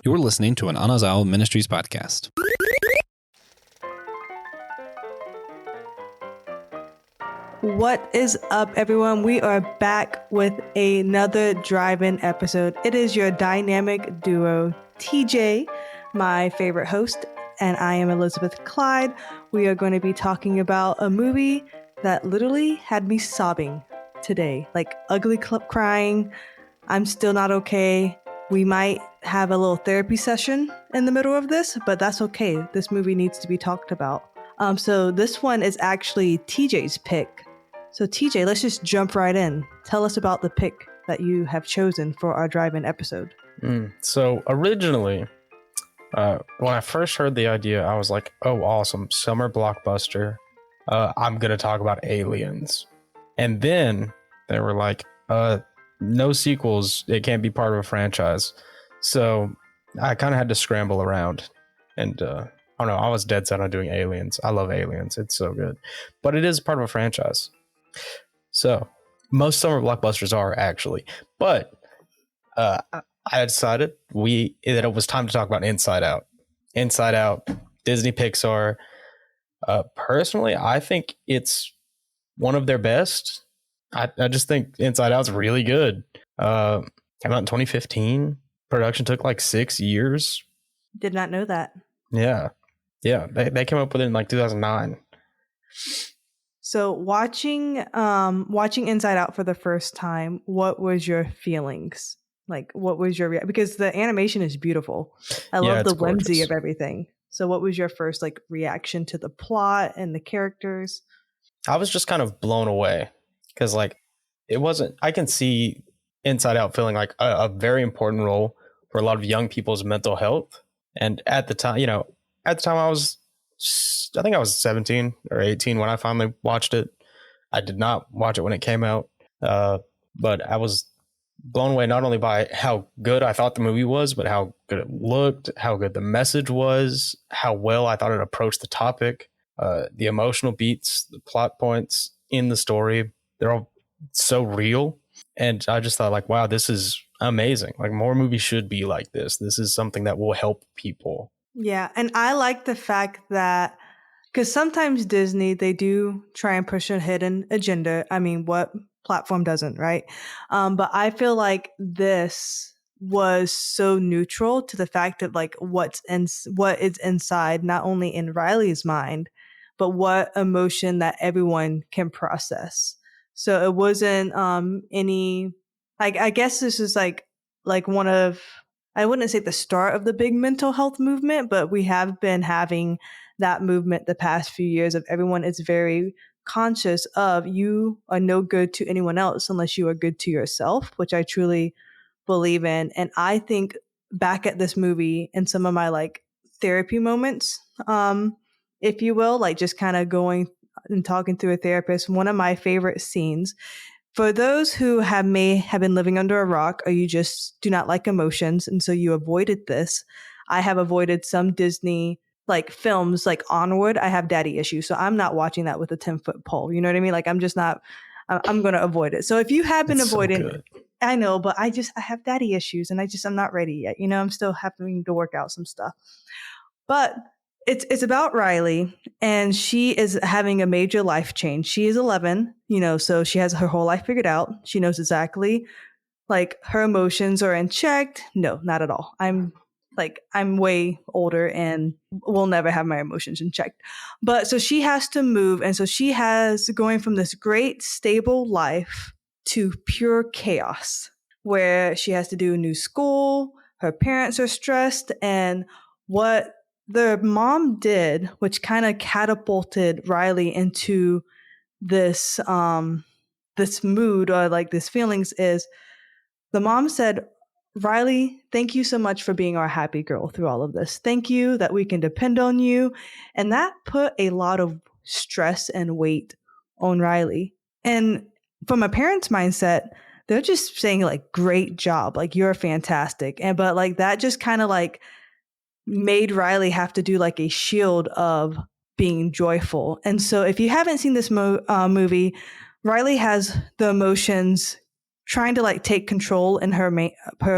You're listening to an Anazao Ministries podcast. What is up, everyone? We are back with another drive-in episode. It is your dynamic duo, TJ, my favorite host, and I am Elizabeth Clyde. We are going to be talking about a movie that literally had me sobbing today, like ugly crying. I'm still not okay. We might have a little therapy session in the middle of this, but that's okay. This movie needs to be talked about. So this one is actually TJ's pick. So TJ, let's just jump right in. Tell us about the pick that you have chosen for our drive-in episode. So originally, when I first heard the idea, I was like, oh, awesome, summer blockbuster. I'm going to talk about aliens. And then they were like, no sequels. It can't be part of a franchise. So I kind of had to scramble around. And I don't know, I was dead set on doing aliens. I love aliens. It's so good. But it is part of a franchise. So most summer blockbusters are actually. But I decided that it was time to talk about Inside Out. Inside Out, Disney Pixar. Personally, I think it's one of their best. I just think Inside Out's really good. Came out in 2015. Production took like 6 years. Did not know that. Yeah. They came up with it in like 2009. So watching Inside Out for the first time, what was your feelings? Like, what was your because the animation is beautiful. I love the whimsy of everything. So what was your first like reaction to the plot and the characters? I was just kind of blown away because like it wasn't. I can see Inside Out feeling like a very important role for a lot of young people's mental health. And at the time, I think I was 17 or 18 when I finally watched it. I did not watch it when it came out, but I was blown away not only by how good I thought the movie was, but how good it looked, how good the message was, how well I thought it approached the topic, the emotional beats, the plot points in the story. They're all so real. And I just thought like, wow, this is amazing. Like more movies should be like this. This is something that will help people. Yeah. And I like the fact that because sometimes Disney, they do try and push a hidden agenda. I mean, what platform doesn't, right? But I feel like this was so neutral to the fact of like what is inside, not only in Riley's mind, but what emotion that everyone can process. So it wasn't any like I guess this is like one of I wouldn't say the start of the big mental health movement, but we have been having that movement the past few years of everyone is very conscious of you are no good to anyone else unless you are good to yourself, which I truly believe in. And I think back at this movie and some of my like therapy moments, if you will, like just kind of going and talking to a therapist, one of my favorite scenes for those who may have been living under a rock or you just do not like emotions and so you avoided this, I have avoided some Disney like films like Onward. I have daddy issues, so I'm not watching that with a 10-foot pole. You know what I mean? Like I'm just not, I'm going to avoid it. So if you have been avoiding, I know, but I have daddy issues and I'm not ready yet. You know, I'm still having to work out some stuff, but it's about Riley and she is having a major life change. She is 11, so she has her whole life figured out. She knows exactly like her emotions are in check. No, not at all. I'm way older and will never have my emotions in check. But so she has to move. And so she has going from this great stable life to pure chaos where she has to do a new school. Her parents are stressed. And what the mom did, which kind of catapulted Riley into this, this mood or like this feelings is the mom said, Riley, thank you so much for being our happy girl through all of this. Thank you that we can depend on you. And that put a lot of stress and weight on Riley. And from a parent's mindset, they're just saying like, great job. Like you're fantastic. But like that just kind of like made Riley have to do like a shield of being joyful. And so if you haven't seen this movie, Riley has the emotions trying to like take control in her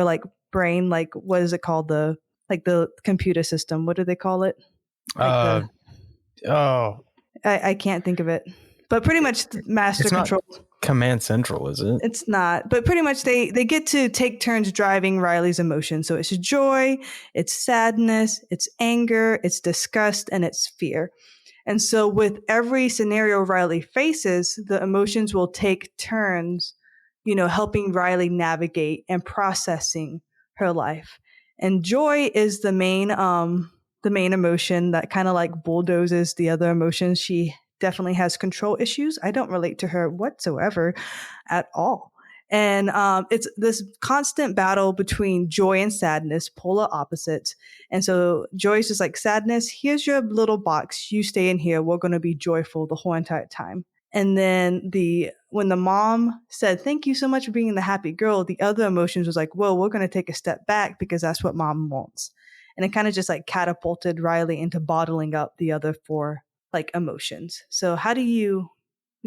like brain, like what is it called? The like the computer system. What do they call it? Like Uh, oh, I can't think of it, but pretty much the master it's not control. Command Central, is it? It's not, but pretty much they get to take turns driving Riley's emotions. So it's joy, it's sadness, it's anger, it's disgust, and it's fear. And so with every scenario Riley faces, the emotions will take turns, helping Riley navigate and processing her life. And joy is the main emotion that kind of like bulldozes the other emotions. She definitely has control issues. I don't relate to her whatsoever at all. And it's this constant battle between joy and sadness, polar opposites. And so joy is just like, sadness, here's your little box. You stay in here. We're going to be joyful the whole entire time. And then when the mom said, thank you so much for being the happy girl, the other emotions was like, whoa, we're going to take a step back because that's what mom wants. And it kind of just like catapulted Riley into bottling up the other four like emotions. So how do you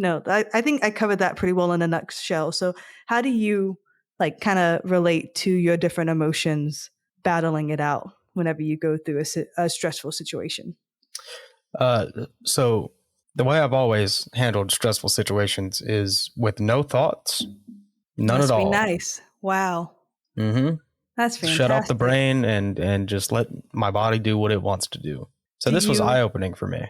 I think I covered that pretty well in a nutshell. So how do you like kind of relate to your different emotions, battling it out whenever you go through a stressful situation? So the way I've always handled stressful situations is with no thoughts, none Must at be all. nice. Wow. Mm-hmm. That's fantastic. Shut off the brain and just let my body do what it wants to do. So this was eye-opening for me.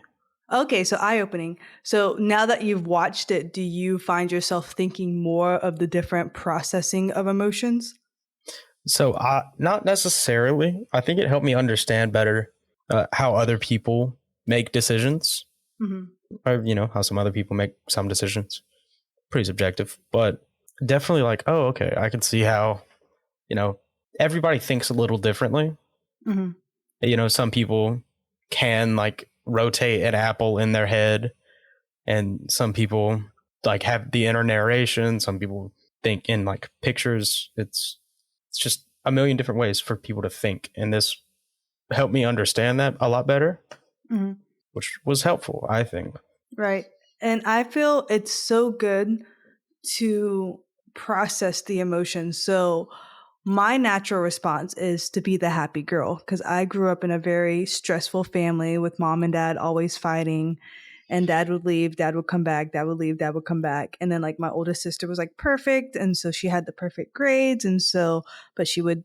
Okay, so eye-opening. So now that you've watched it, do you find yourself thinking more of the different processing of emotions? So not necessarily. I think it helped me understand better how other people make decisions, or how some other people make some decisions. Pretty subjective, but definitely like, oh, okay, I can see how everybody thinks a little differently. Some people can like rotate an apple in their head, and some people like have the inner narration. Some people think in like pictures. It's just a million different ways for people to think, and this helped me understand that a lot better, which was helpful, I think. Right. And I feel it's so good to process the emotions. So my natural response is to be the happy girl because I grew up in a very stressful family with mom and dad always fighting, and dad would leave, dad would come back, dad would leave, dad would come back. And then like my oldest sister was like perfect. And so she had the perfect grades. And so, but she would,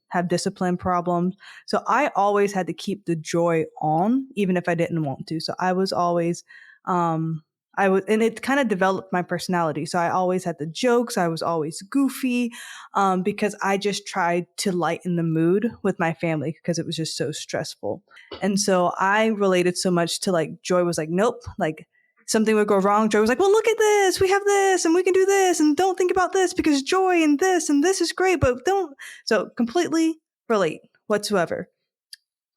have discipline problems. So I always had to keep the joy on, even if I didn't want to. So I was always, and it kind of developed my personality. So I always had the jokes. I was always goofy, because I just tried to lighten the mood with my family because it was just so stressful. And so I related so much to like Joy was like, nope, like something would go wrong. Joy was like, well, look at this. We have this and we can do this and don't think about this because joy and this is great, but don't. So completely relate whatsoever.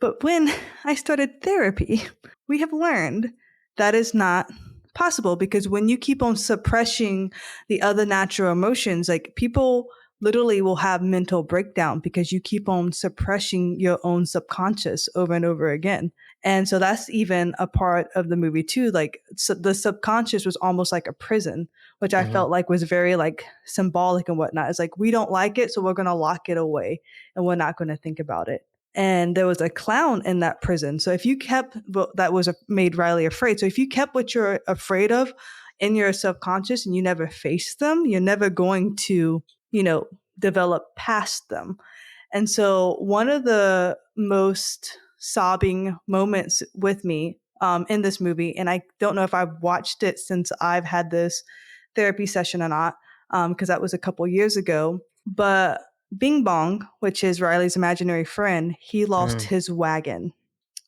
But when I started therapy, we have learned that is not possible because when you keep on suppressing the other natural emotions, like people literally will have mental breakdown because you keep on suppressing your own subconscious over and over again. And so that's even a part of the movie too. Like so the subconscious was almost like a prison, which I felt like was very like symbolic and whatnot. It's like, we don't like it, so we're going to lock it away and we're not going to think about it. And there was a clown in that prison. So if you kept that was made Riley afraid. So if you kept what you're afraid of in your subconscious and you never face them, you're never going to, develop past them. And so one of the most sobbing moments with me in this movie, and I don't know if I've watched it since I've had this therapy session or not, because that was a couple years ago, but Bing Bong, which is Riley's imaginary friend, he lost his wagon.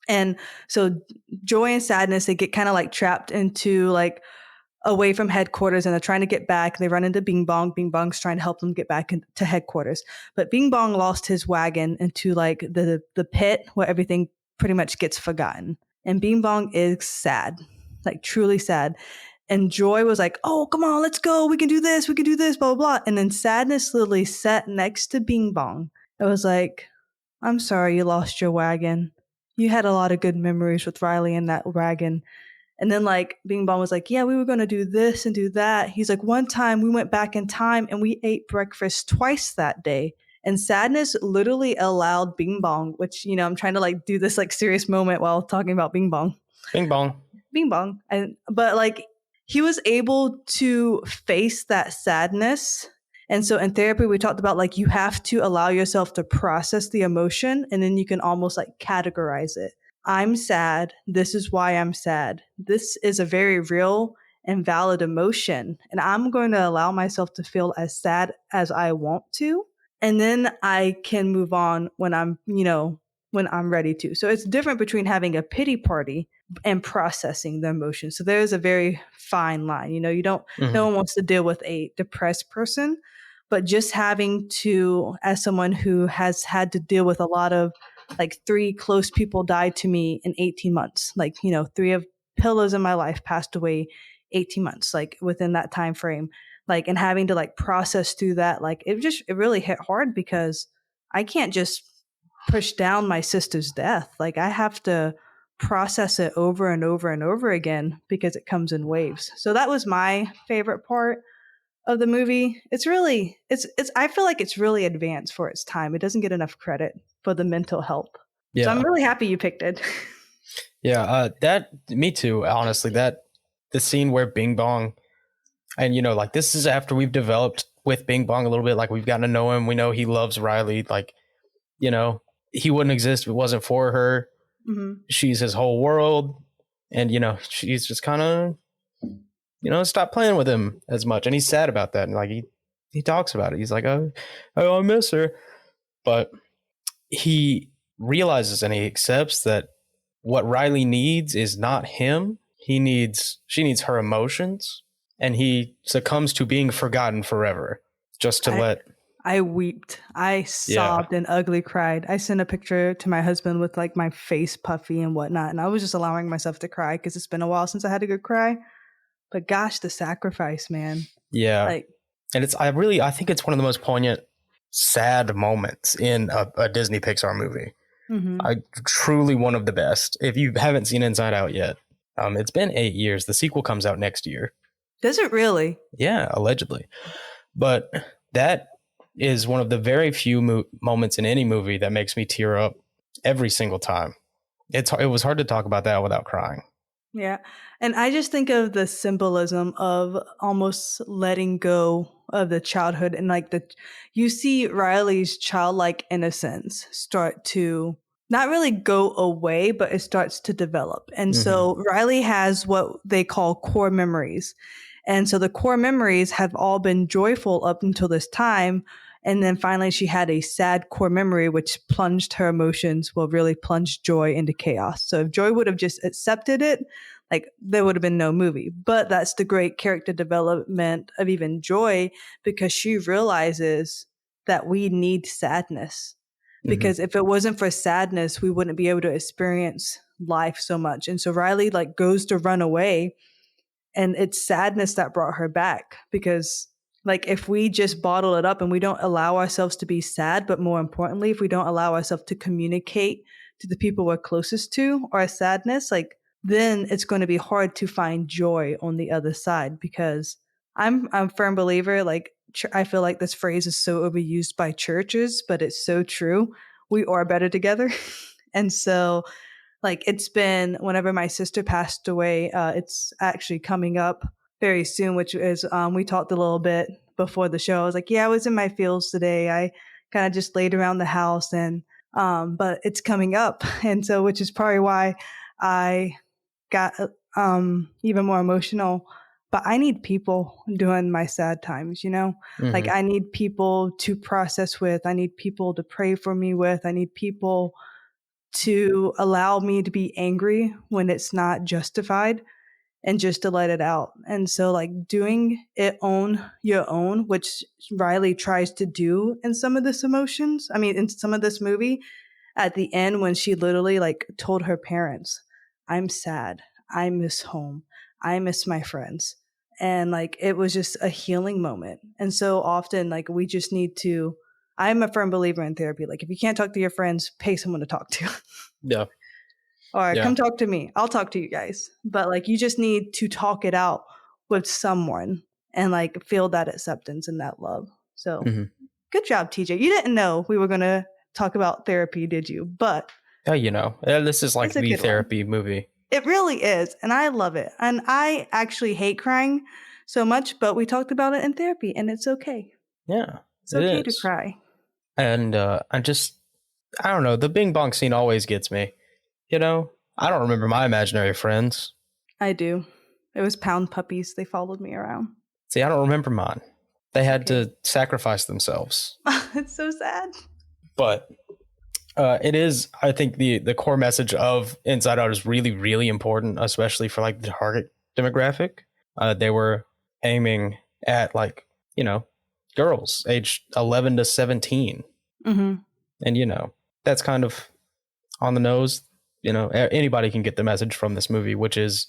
And so joy and sadness, they get kind of like trapped into like away from headquarters and they're trying to get back. They run into Bing Bong. Bing Bong's trying to help them get back to headquarters. But Bing Bong lost his wagon into like the pit where everything pretty much gets forgotten. And Bing Bong is sad, like truly sad. And Joy was like, oh, come on, let's go. We can do this, blah, blah, blah. And then sadness literally sat next to Bing Bong. It was like, I'm sorry you lost your wagon. You had a lot of good memories with Riley in that wagon. And then like Bing Bong was like, yeah, we were going to do this and do that. He's like, one time we went back in time and we ate breakfast twice that day. And sadness literally allowed Bing Bong, which, I'm trying to like do this like serious moment while talking about Bing Bong. Bing bong. Bing Bong. But like he was able to face that sadness. And so in therapy, we talked about like you have to allow yourself to process the emotion and then you can almost like categorize it. I'm sad. This is why I'm sad. This is a very real and valid emotion. And I'm going to allow myself to feel as sad as I want to. And then I can move on when when I'm ready to. So it's different between having a pity party and processing the emotion. So there's a very fine line. No one wants to deal with a depressed person, but just having to, as someone who has had to deal with a lot of like 3 close people died to me in 18 months, like, 3 of pillars in my life passed away 18 months, like within that time frame, like, and having to like process through that, like it really hit hard because I can't just push down my sister's death. Like I have to process it over and over and over again because it comes in waves. So that was my favorite part of the movie. It's I feel like it's really advanced for its time. It doesn't get enough credit for the mental help. Yeah. So I'm really happy you picked it. Yeah, me too, honestly. The scene where Bing Bong, and like this is after we've developed with Bing Bong a little bit, like we've gotten to know him. We know he loves Riley. Like, he wouldn't exist if it wasn't for her. Mm-hmm. She's his whole world. And, she's just kind of, stop playing with him as much. And he's sad about that. And like he talks about it. He's like, oh, I miss her. But he realizes and he accepts that what Riley needs is not him. She needs her emotions. And he succumbs to being forgotten forever just to I weeped. I sobbed and ugly cried. I sent a picture to my husband with like my face puffy and whatnot. And I was just allowing myself to cry because it's been a while since I had a good cry. But gosh, the sacrifice, man. Yeah. Like, and I think it's one of the most poignant, sad moments in a Disney Pixar movie. mm-hmm. Truly one of the best. If you haven't seen Inside Out yet, it's been 8 years. The sequel comes out next year. Does it really? Yeah, allegedly. But that is one of the very few moments in any movie that makes me tear up every single time. It was hard to talk about that without crying. Yeah. And I just think of the symbolism of almost letting go of the childhood and like you see Riley's childlike innocence start to not really go away, but it starts to develop. And so Riley has what they call core memories. And so the core memories have all been joyful up until this time. And then finally she had a sad core memory, which plunged her emotions, really plunged joy into chaos. So if Joy would have just accepted it, like there would have been no movie. But that's the great character development of even Joy, because she realizes that we need sadness. Because if it wasn't for sadness, we wouldn't be able to experience life so much. And so Riley like goes to run away, and it's sadness that brought her back. Because like if we just bottle it up and we don't allow ourselves to be sad, but more importantly, if we don't allow ourselves to communicate to the people we're closest to our sadness, like then it's going to be hard to find joy on the other side. Because I'm a firm believer, like I feel like this phrase is so overused by churches, but it's so true. We are better together. And so like it's been, whenever my sister passed away, it's actually coming up very soon, which is, we talked a little bit before the show. I was like, yeah, I was in my feels today. I kind of just laid around the house but it's coming up. And so, which is probably why I got even more emotional. But I need people during my sad times, like I need people to process with. I need people to pray for me with. I need people to allow me to be angry when it's not justified and just to let it out. And so like doing it on your own, which Riley tries to do in some of this in some of this movie, at the end when she literally like told her parents, I'm sad. I miss home. I miss my friends. And like, it was just a healing moment. And so often, like, we just need to, I'm a firm believer in therapy. Like, if you can't talk to your friends, pay someone to talk to. Yeah. Or come talk to me. I'll talk to you guys. But like, you just need to talk it out with someone and like feel that acceptance and that love. So Good job, TJ. You didn't know we were going to talk about therapy, did you? But this is like it's a the good one. therapy movie. It really is. And I love it. And I actually hate crying so much, but we talked about it in therapy and it's okay. Yeah. It's okay to cry. And I don't know. The Bing Bong scene always gets me. I don't remember my imaginary friends. I do. It was pound puppies. They followed me around. See, I don't remember mine. They had to sacrifice themselves. It's so sad. But it is, I think, the core message of Inside Out is really, really important, especially for like the target demographic. They were aiming at girls aged 11 to 17. Mm-hmm. And, that's kind of on the nose. Anybody can get the message from this movie, which is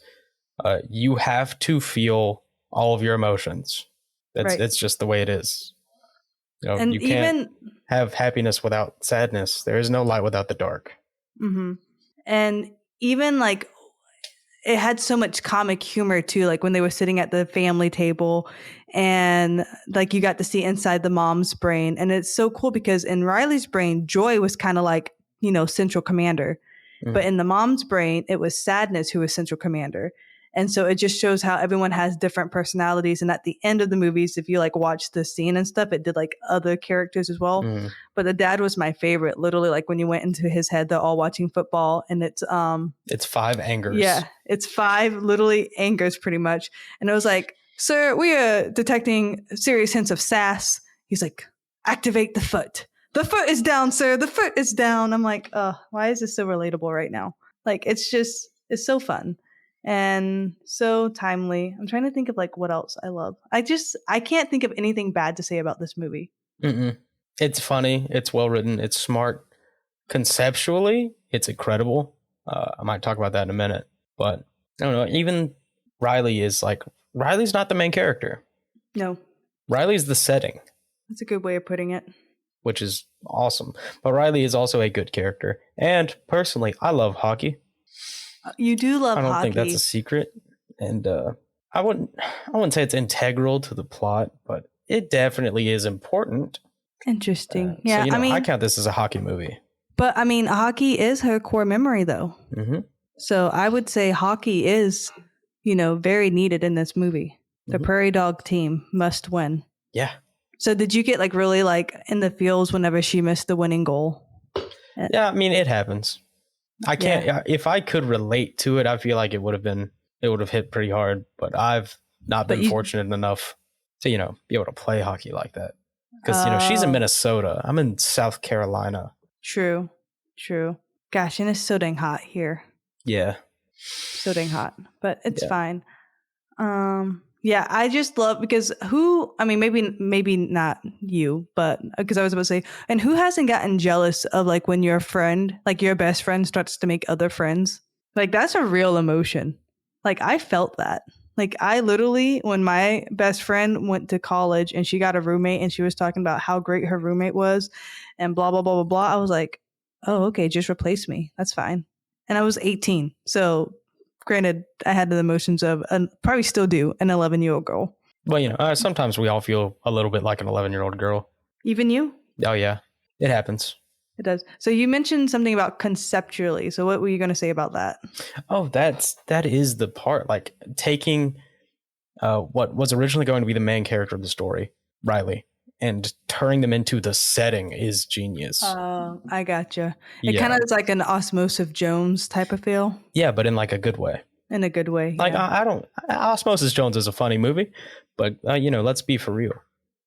you have to feel all of your emotions. It's just the way it is. And you can't have happiness without sadness. There is no light without the dark. Mm-hmm. And even like it had so much comic humor too, like when they were sitting at the family table and like you got to see inside the mom's brain. And it's so cool because in Riley's brain, Joy was kind of like, central commander. Mm-hmm. But in the mom's brain, it was Sadness who was central commander. And so it just shows how everyone has different personalities. And at the end of the movies, if you like watch the scene and stuff, it did like other characters as well. Mm. But the dad was my favorite. Literally, like when you went into his head, they're all watching football and it's 5 angers. Yeah, it's 5 literally angers pretty much. And it was like, sir, we are detecting serious hints of sass. He's like, activate the foot. The foot is down, sir. The foot is down. I'm like, why is this so relatable right now? Like, it's so fun. And so timely. I'm trying to think of like what else I love. I can't think of anything bad to say about this movie. Mm-mm. It's funny. It's well written. It's smart. Conceptually, it's incredible. I might talk about that in a minute. But I don't know. Even Riley's not the main character. No. Riley's the setting. That's a good way of putting it. Which is awesome. But Riley is also a good character. And personally, I love hockey. You do love hockey. I don't think that's a secret. And I wouldn't say it's integral to the plot, but it definitely is important. Interesting. Yeah, so, I count this as a hockey movie. But I mean, hockey is her core memory though. Mm-hmm. So I would say hockey is, very needed in this movie. The Prairie Dog team must win. Yeah. So did you get like really like in the feels whenever she missed the winning goal? Yeah, I mean, it happens. I can't, if I could relate to it, I feel like it would have hit pretty hard, but I've not been fortunate enough to, be able to play hockey like that. Because, she's in Minnesota. I'm in South Carolina. True. Gosh, and it's so dang hot here. Yeah. So dang hot, but it's fine. Yeah, I just love because maybe not you, but because I was about to say, and who hasn't gotten jealous of like when your friend, like your best friend starts to make other friends? Like that's a real emotion. Like I felt that. Like I literally, when my best friend went to college and she got a roommate and she was talking about how great her roommate was and blah, blah, blah, blah, blah. I was like, oh, okay, just replace me. That's fine. And I was 18. So granted, I had the emotions of, and probably still do, an 11-year-old girl. Well, sometimes we all feel a little bit like an 11-year-old girl. Even you? Oh, yeah. It happens. It does. So you mentioned something about conceptually. So what were you going to say about that? Oh, that is the part. Like taking what was originally going to be the main character of the story, Riley, and turning them into the setting is genius. Oh, I gotcha. It kind of is like an Osmosis Jones type of feel. Yeah, but in like a good way. In a good way. Like Osmosis Jones is a funny movie, but let's be for real.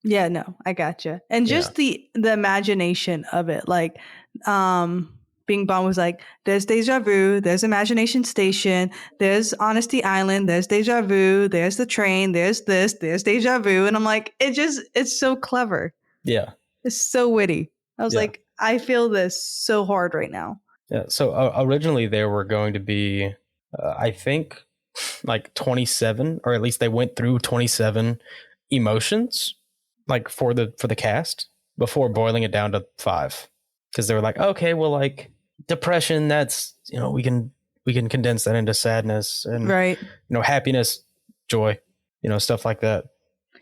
Yeah, no, I gotcha. And just the imagination of it, like Bing Bong was like, there's Deja Vu, there's Imagination Station, there's Honesty Island, there's Deja Vu, there's the train, there's this, there's Deja Vu. And I'm like, it's so clever. Yeah. It's so witty. I was like, I feel this so hard right now. Yeah. So originally there were going to be, I think, like 27, or at least they went through 27 emotions, like for the cast, before boiling it down to 5. Because they were like, okay, well, like depression, that's, we can condense that into sadness and, right. Happiness, joy, stuff like that.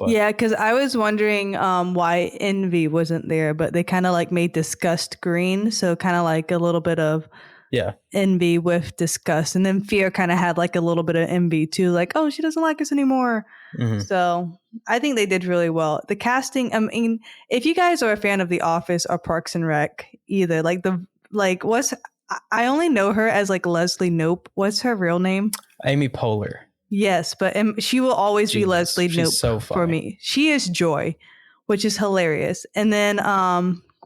But Yeah, because I was wondering why envy wasn't there, but they kind of like made disgust green, so kind of like a little bit of yeah. envy with disgust, and then fear kind of had like a little bit of envy too, like, oh, she doesn't like us anymore. hmm So I think they did really well. The casting, I mean, if you guys are a fan of The Office or Parks and Rec, either what's I only know her as like Leslie Nope. What's her real name? Amy Poehler. Yes, but she will always be Jesus, Leslie she's Nope so for funny. me. She is Joy, which is hilarious. And then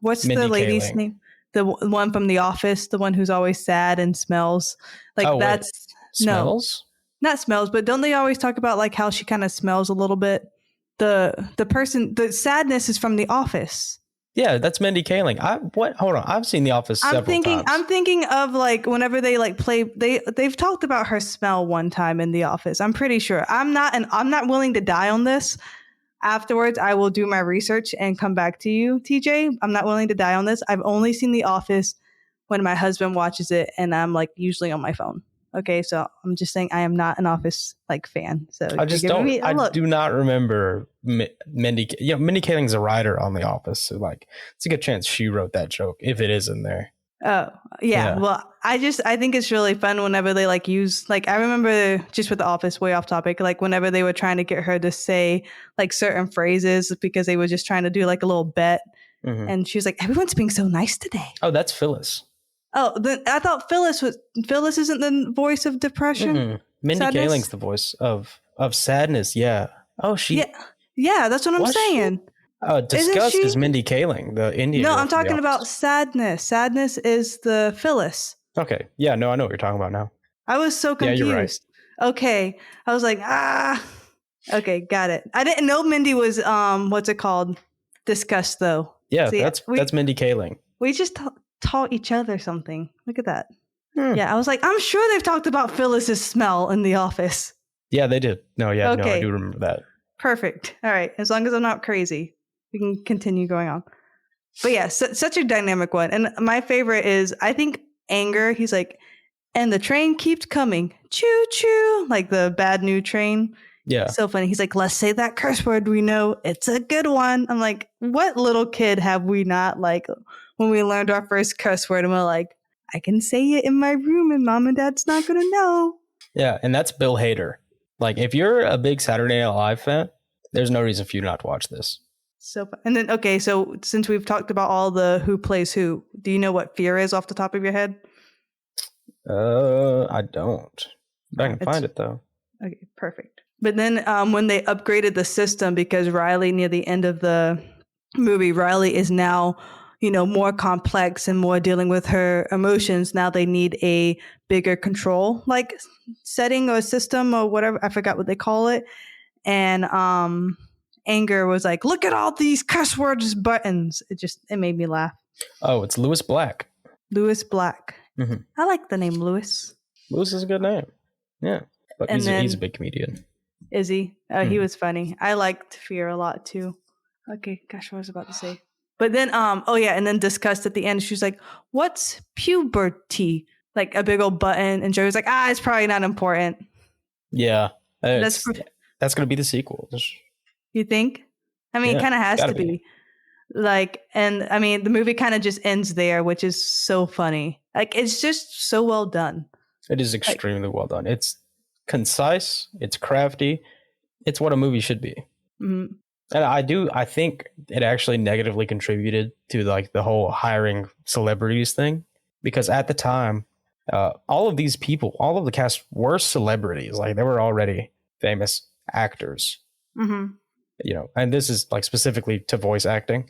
what's Mindy the lady's Kaling. name? The one from The Office, the one who's always sad and smells. Like Oh, wait. that's no, Smells? not smells, but don't they always talk about like how she kind of smells a little bit? The sadness is from The Office. Yeah, that's Mindy Kaling. Hold on. I've seen The Office several times. I'm thinking of like whenever they like play they've talked about her smell one time in The Office. I'm pretty sure. I'm not willing to die on this. Afterwards, I will do my research and come back to you, TJ. I'm not willing to die on this. I've only seen The Office when my husband watches it, and I'm like usually on my phone. Okay, so I'm just saying I am not an Office like fan. So I just you're giving don't. me a I look. do not remember Mindy. Mindy Kaling's a writer on The Office, so like it's a good chance she wrote that joke if it is in there. Oh, yeah. Yeah. Well, I think it's really fun whenever they like use like I remember just with The Office, way off topic, like whenever they were trying to get her to say like certain phrases because they were just trying to do like a little bet, Mhm. and she was like, "Everyone's being so nice today." Oh, that's Phyllis. Oh, I thought Phyllis isn't the voice of depression. Mm-mm. Mindy Sadness? Kaling's the voice of sadness. Yeah. Oh, she. Yeah, that's what I'm Was she? saying. Disgust she? is Mindy Kaling, the Indian. No, girl I'm from The talking about Office. sadness. Sadness is the Phyllis. Okay. Yeah. No, I know what you're talking about now. I was so Yeah, confused. you're right. Okay. I was like, okay, got it. I didn't know Mindy was what's it called? Disgust though. Yeah, See, that's Mindy Kaling. we just taught each other something. Look at that. Hmm. Yeah, I was like, I'm sure they've talked about Phyllis's smell in The Office. Yeah, they did. No, yeah, no, I Okay. do remember that. Perfect. All right. As long as I'm not crazy, we can continue going on. But yeah, such a dynamic one. And my favorite is, I think, Anger. He's like, and the train keeps coming. Choo choo. Like the bad new train. Yeah. So funny. He's like, let's say that curse word we know. It's a good one. I'm like, what little kid have we not like when we learned our first curse word and we're like, I can say it in my room and mom and dad's not going to know. Yeah, and that's Bill Hader. Like, if you're a big Saturday Night Live fan, there's no reason for you not to watch this. So fun. And then, okay, so since we've talked about all the who plays who, do you know what Fear is off the top of your head? I don't. But I can find it though. Okay, perfect. But then when they upgraded the system, because Riley, near the end of the movie, Riley is now, more complex and more dealing with her emotions. Now they need a bigger control, like setting or system or whatever. I forgot what they call it. And Anger was like, look at all these cuss words buttons. It made me laugh. Oh, it's Lewis Black. Lewis Black. Mhm. I like the name Lewis. Lewis is a good name. Yeah, but And he's a then- big comedian. Is he? He Mhm. was funny. I liked Fear a lot too. Okay, gosh, what was I about to say? But then, and then Disgust at the end. She's like, "What's puberty?" Like a big old button, and Joey's like, "It's probably not important." Yeah, That's that's gonna be the sequel. You think? I mean, Yeah, it kind of has gotta to be. Like, and I mean, the movie kind of just ends there, which is so funny. Like, it's just so well done. It is extremely well done. It's concise. It's crafty. It's what a movie should be. Mhm. And I think it actually negatively contributed to like the whole hiring celebrities thing, because at the time, all of these people, all of the cast were celebrities. Like they were already famous actors, Mhm. and this is like specifically to voice acting.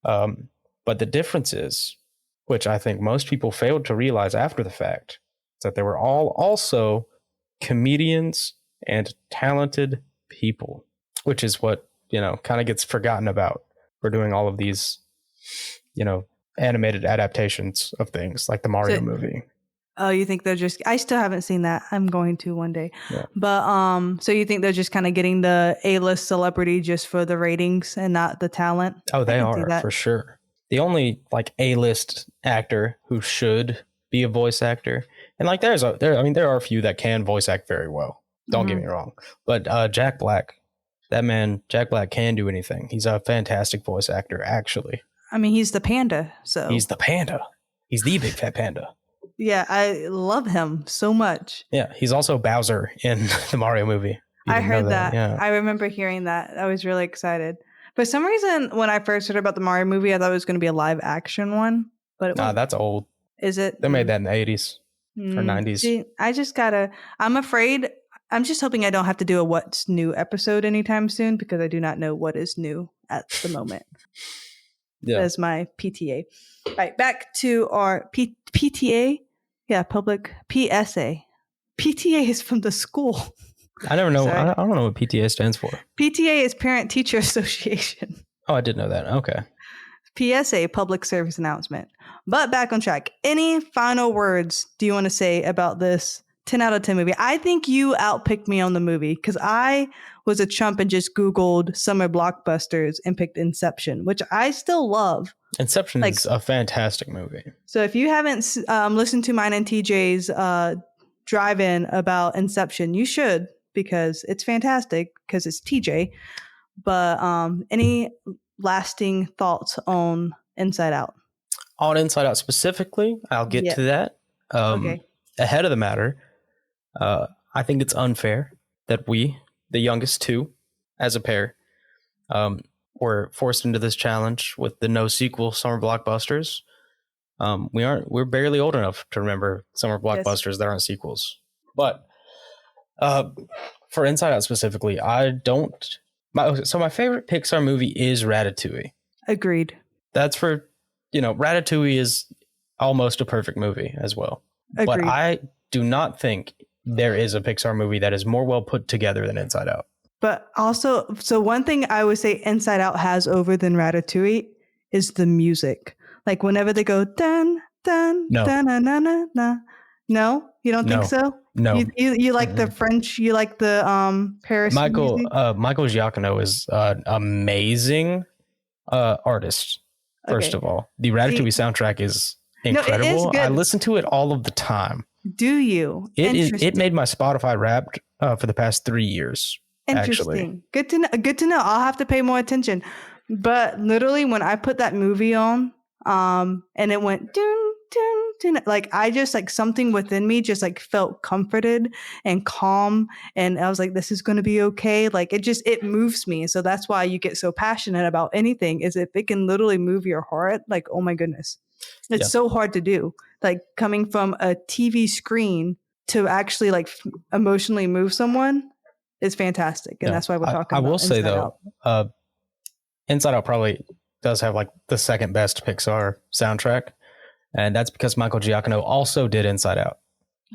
But the difference is, which I think most people failed to realize after the fact, is that they were all also comedians and talented people, which is what, kind of gets forgotten about for doing all of these, animated adaptations of things like the Mario movie. Oh, you think they're just? I still haven't seen that. I'm going to one day. Yeah. But so you think they're just kind of getting the A-list celebrity just for the ratings and not the talent? Oh, they I can see are that. for sure. The only like A-list actor who should be a voice actor, and like there are a few that can voice act very well. Don't get me wrong, but Jack Black That man, Jack Black, can do anything. He's a fantastic voice actor, actually. I mean, he's the panda, so He's the panda. He's the big fat panda. yeah, I love him so much. Yeah, he's also Bowser in the Mario movie. I heard that. Yeah. I remember hearing that. I was really excited. For some reason, when I first heard about the Mario movie, I thought it was going to be a live action one. But Nah, that's old. Is it? They made that in the 80s or 90s. See, I just gotta. I'm afraid. I'm just hoping I don't have to do a what's new episode anytime soon because I do not know what is new at the moment. Yeah. That's my PTA. All right, back to our PTA. Yeah, public PSA. PTA is from the school. I never know. Sorry. I don't know what PTA stands for. PTA is Parent Teacher Association. Oh, I did know that. Okay. PSA, public service announcement. But back on track. Any final words do you want to say about this 10 out of 10 movie? I think you outpicked me on the movie because I was a chump and just Googled summer blockbusters and picked Inception, which I still love. Inception is a fantastic movie. So if you haven't listened to mine and TJ's drive-in about Inception, you should because it's fantastic because it's TJ. But any lasting thoughts on Inside Out? On Inside Out specifically, I'll get to that. Okay. Ahead of the matter, I think it's unfair that we, the youngest two, as a pair, were forced into this challenge with the no sequel summer blockbusters. We're barely old enough to remember summer blockbusters that aren't sequels. But for Inside Out specifically, I don't. My favorite Pixar movie is Ratatouille. Agreed. That's for, Ratatouille is almost a perfect movie as well. Agreed. But I do not think there is a Pixar movie that is more well put together than Inside Out. But also, so one thing I would say Inside Out has over than Ratatouille is the music. Like whenever they go dun dun dun na na na na. No, you don't think so? No. You like the French? You like the Paris? Michael music? Michael Giacchino is an amazing artist. First of all, the Ratatouille soundtrack is incredible. It is good. I listen to it all of the time. Do you? It made my Spotify Wrapped for the past 3 years. Interesting. Actually. Good to know. Good to know. I'll have to pay more attention. But literally, when I put that movie on, and it went dun dun dun, like I just like something within me just like felt comforted and calm, and I was like, "This is going to be okay." Like it moves me, so that's why you get so passionate about anything. Is if it can literally move your heart, like oh my goodness, it's so hard to do. Like coming from a TV screen to actually like emotionally move someone. Is fantastic, and that's why we're talking about I will say Inside though, Inside Out probably does have like the second best Pixar soundtrack, and that's because Michael Giacchino also did Inside Out.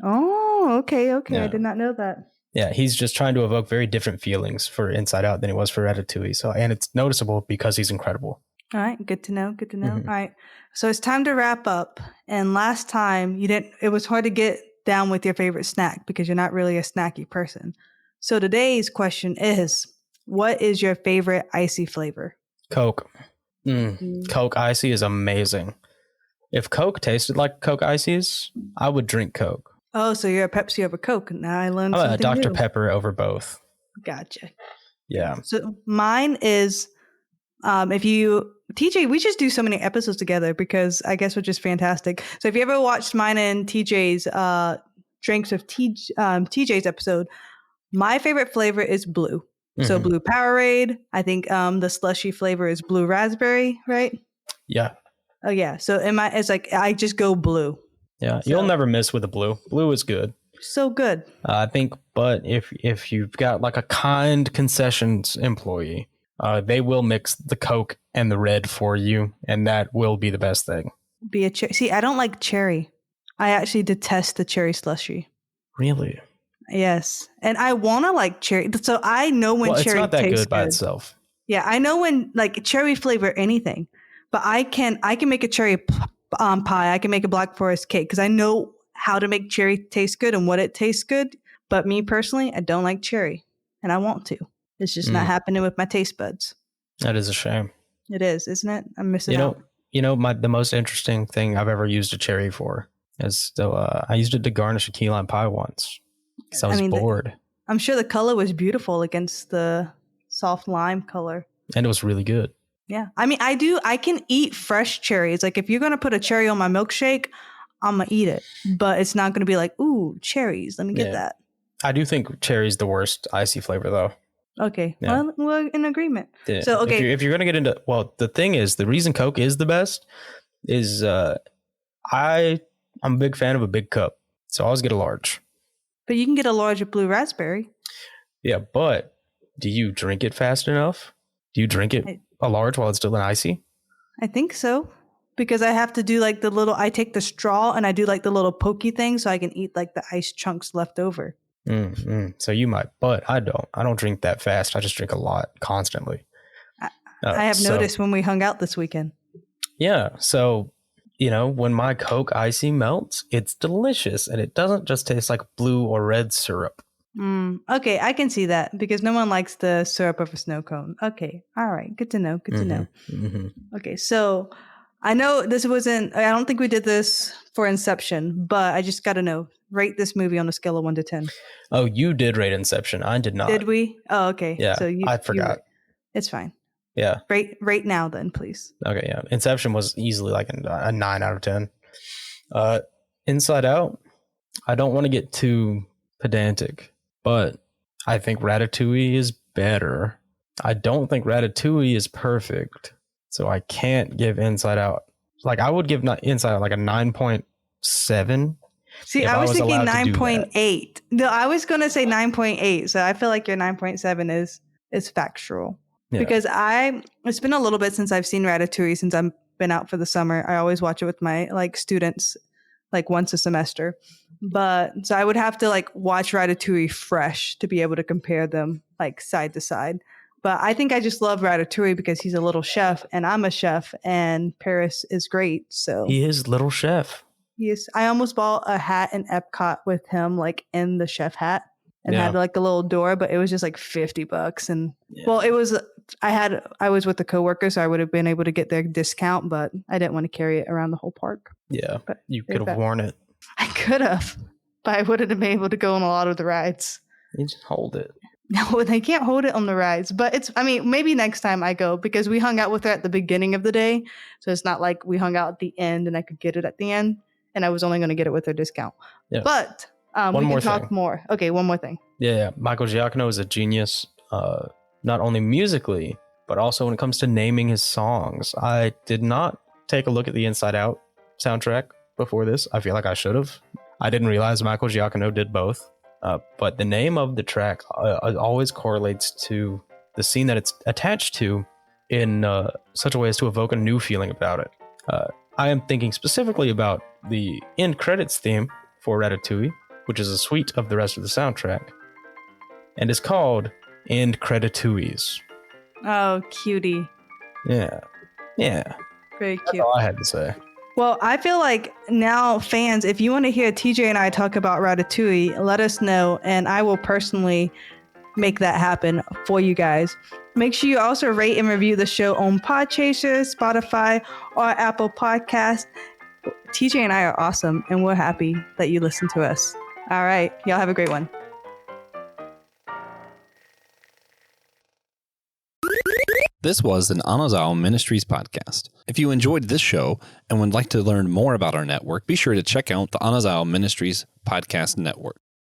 Oh, okay. Yeah. I did not know that. Yeah, he's just trying to evoke very different feelings for Inside Out than he was for Ratatouille. So, and it's noticeable because he's incredible. All right, good to know. Mm-hmm. All right, so it's time to wrap up. And last time it was hard to get down with your favorite snack because you're not really a snacky person. So today's question is, what is your favorite icy flavor? Coke. Coke Icy is amazing. If Coke tasted like Coke Ices, I would drink Coke. Oh, so you're a Pepsi over Coke. Now I learned something I'm a Dr. new. Pepper over both. Gotcha. Yeah. So mine is, TJ, we just do so many episodes together because I guess we're just fantastic. So if you ever watched mine and TJ's Drinks with TJ's episode, my favorite flavor is blue. So blue Powerade. I think the slushy flavor is blue raspberry, right? Yeah. Oh yeah. So it's like I just go blue. Yeah. So, you'll never miss with the blue. Blue is good. So good. I think, but if you've got like a kind concessions employee, they will mix the Coke and the red for you, and that will be the best thing. See, I don't like cherry. I actually detest the cherry slushy. Really? Yes, and I want to like cherry. So I know when cherry it's not that tastes good by itself. Yeah, I know when like cherry flavor anything, but I can make a cherry pie. I can make a Black Forest cake because I know how to make cherry taste good and what it tastes good. But me personally, I don't like cherry, and I want to. It's just not happening with my taste buds. That is a shame. It is, isn't it? I'm missing out. The most interesting thing I've ever used a cherry for is I used it to garnish a key lime pie once. So I was bored. I'm sure the color was beautiful against the soft lime color. And it was really good. Yeah. I mean, I can eat fresh cherries. Like if you're going to put a cherry on my milkshake, I'm going to eat it. But it's not going to be like, ooh, cherries. Let me get that. I do think cherry's the worst icy flavor, though. Okay. Yeah. Well, we're in agreement. Yeah. So, okay. If you're going to get into, well, the thing is, the reason Coke is the best is I'm a big fan of a big cup. So I always get a large. But you can get a large of blue raspberry. Yeah, but do you drink it fast enough? Do you drink it a large while it's still an icy? I think so. Because I have to do like I take the straw and I do like the little pokey thing so I can eat like the ice chunks left over. So you might, but I don't. I don't drink that fast. I just drink a lot constantly. I have noticed when we hung out this weekend. Yeah. So, when my Coke icy melts, it's delicious. And it doesn't just taste like blue or red syrup. Okay, I can see that because no one likes the syrup of a snow cone. Okay. All right. Good to know. Good to know. Mm-hmm. Okay. So I know this wasn't, I don't think we did this for Inception, but I just got to know, rate this movie on a scale of 1 to 10. Oh, you did rate Inception. I did not. Did we? Oh, okay. Yeah. So I forgot. It's fine. Yeah. Rate now then, please. Okay. Yeah. Inception was easily like a 9 out of 10. Inside Out, I don't want to get too pedantic, but I think Ratatouille is better. I don't think Ratatouille is perfect. So I can't give Inside Out. Like I would give Inside Out like a 9.7. See, I was thinking 9.8. No, I was going to say 9.8. So I feel like your 9.7 is factual. Yeah. Because it's been a little bit since I've seen Ratatouille since I've been out for the summer. I always watch it with my students once a semester. But so I would have to watch Ratatouille fresh to be able to compare them side to side. But I think I just love Ratatouille because he's a little chef and I'm a chef and Paris is great. So he is little chef. Yes. I almost bought a hat in Epcot with him in the chef hat and had a little door, but it was just $50. And well, it was, I was with a coworker, so I would have been able to get their discount, but I didn't want to carry it around the whole park. Yeah. But you could have worn it. I could have, but I wouldn't have been able to go on a lot of the rides. You just hold it. No, they can't hold it on the rides, but maybe next time I go because we hung out with her at the beginning of the day. So it's not like we hung out at the end and I could get it at the end and I was only going to get it with her discount. Yeah. But we can talk more. Okay, one more thing. Yeah. Michael Giacchino is a genius, not only musically, but also when it comes to naming his songs. I did not take a look at the Inside Out soundtrack before this. I feel like I should have. I didn't realize Michael Giacchino did both. But the name of the track always correlates to the scene that it's attached to in such a way as to evoke a new feeling about it. I am thinking specifically about the end credits theme for Ratatouille, which is a suite of the rest of the soundtrack, and is called End Creditouilles. Oh, cutie. Yeah. Yeah. Very cute. That's all I had to say. Well, I feel like now fans, if you want to hear TJ and I talk about Ratatouille, let us know and I will personally make that happen for you guys. Make sure you also rate and review the show on Podchaser, Spotify, or Apple Podcasts. TJ and I are awesome and we're happy that you listen to us. All right. Y'all have a great one. This was an Anazao Ministries podcast. If you enjoyed this show and would like to learn more about our network, be sure to check out the Anazao Ministries Podcast Network.